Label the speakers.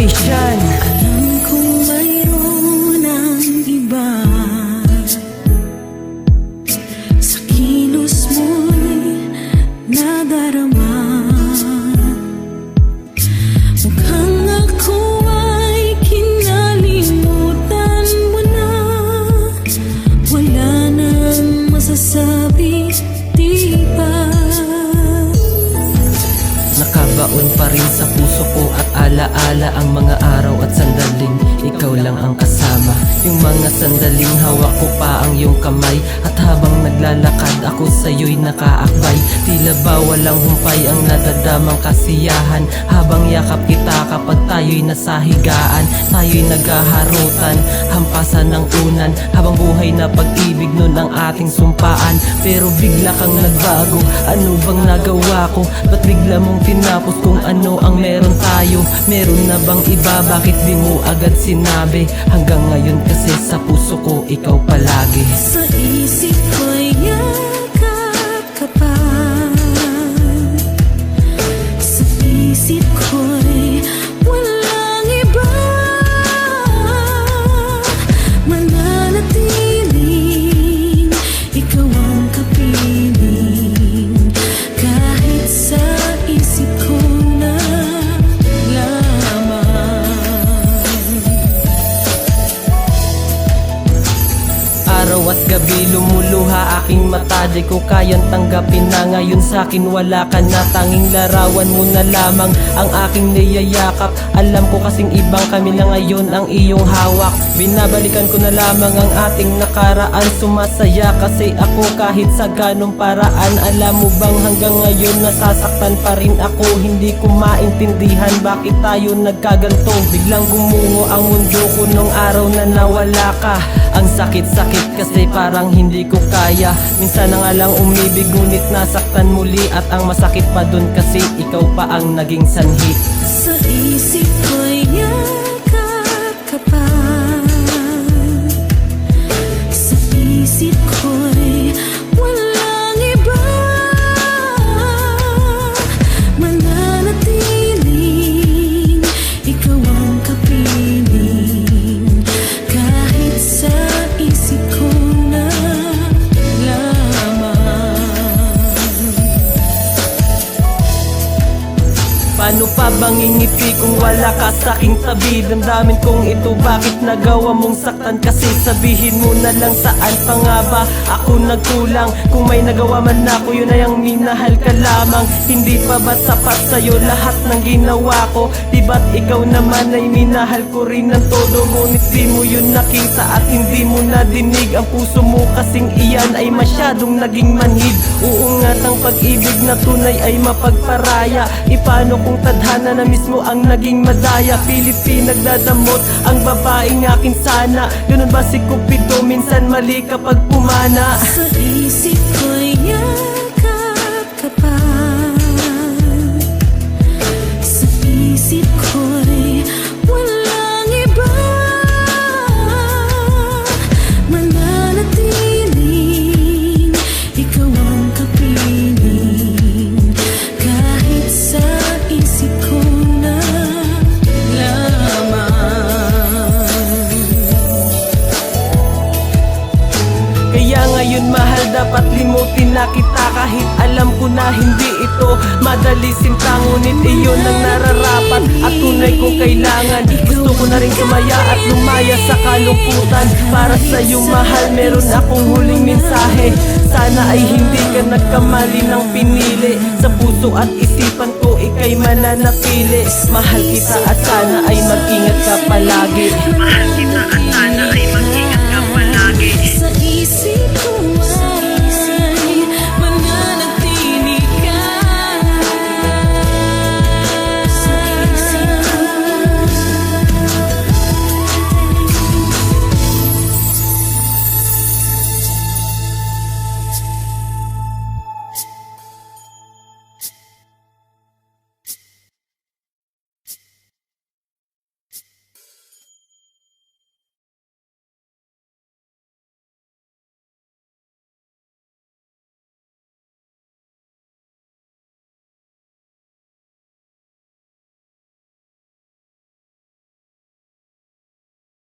Speaker 1: Vision.
Speaker 2: Alam kong mayroon ang iba sa kilos mo'y nadarama. Mukhang ako ay kinalimutan mo na. Wala nang masasabi, di ba?
Speaker 1: Nakabaon pa rin sa puso ko at alaala ang mga araw at sandaling ikaw lang ang kasama. Yung mga sandaling hawak ko pa ang iyong kamay, at habang naglalakad ako sa'yo'y nakaakbay. Tila ba walang humpay ang nadadamang kasiyahan, habang yakap kita kapag tayo'y nasa higaan. Tayo'y naghaharutan, hampasan ng unan, habang buhay na pag-ibig nun ang ating sumpaan. Pero bigla kang nagbago, ano bang nagawa ko? Ba't bigla mong tinapos kung ano ang meron tayo? Meron na bang iba? Bakit di mo agad sinabi? Hanggang ngayon kasi sa puso ko ikaw palagi.
Speaker 2: Sa isip ko'y yakap ka pa. Sa isip ko'y walang iba. Mananatiling ikaw ang kapiling, kahit sa isip ko na lamang.
Speaker 1: Araw at gabi lumuluha aking mata, di ko kayang tanggapin na ngayon sa'kin wala ka na. Tanging larawan mo na lamang ang aking niyayakap. Alam ko kasing ibang kami na ngayon ang iyong hawak. Binabalikan ko na lamang ang ating nakaraan. Sumasaya kasi ako kahit sa ganong paraan. Alam mo bang hanggang ngayon nasasaktan pa rin ako. Hindi ko maintindihan bakit tayo nagkaganto. Biglang gumungo ang mundo ko nung araw na nawala ka. Ang sakit-sakit kasi parang hindi ko kaya. Minsan na nga lang umibig ngunit nasaktan muli, at ang masakit pa dun kasi ikaw pa ang naging sanhi.
Speaker 2: Sa isip ko'y yakap ka pa. Sa isip ko'y walang iba. Mananatiling ikaw ang kapiling, kahit sa isip ko na lamang.
Speaker 1: Paano pa bang ingiti kung wala ka sa'king tabi? Damdamin kong ito, bakit nagawa mong saktan? Kasi sabihin mo na lang, saan pa nga ba ako nagkulang? Kung may nagawa man ako, yun ay ang minahal ka lamang. Hindi pa ba't sapat sa'yo lahat ng ginawa ko? Di ba't ikaw naman ay minahal ko rin ng todo? Ngunit di mo yun nakita at hindi mo nadinig. Ang puso mo kasing iyan ay masyadong naging manhid. Uungat ang pag-ibig na tunay ay mapagparaya. Ipano kung tadhana na mismo ang naging madaya? Pilit pinagdadamot ang babaeng akin sana. Ganun ba si Cupido? Minsan mali kapag pumana.
Speaker 2: Sa isip ko'y yakap ka pa. Sa isip ko'y walang iba. Mananatiling ikaw ang kapiling, kahit sa isip ko na lamang.
Speaker 1: Kaya ngayon mahal, dapat limutin na kita. Kahit alam ko na hindi ito madali sinta, ngunit iyon ang nararapat at tunay kong kailangan. Gusto ko na rin sumaya at lumaya sa kalungkutan. Para sa iyong mahal, meron akong huling mensahe. Sana ay hindi ka nagkamali ng pinili. Sa puso at isipan ko ika'y mananatili. Mahal kita at sana ay mag-ingat ka palagi.
Speaker 2: Mahal kita at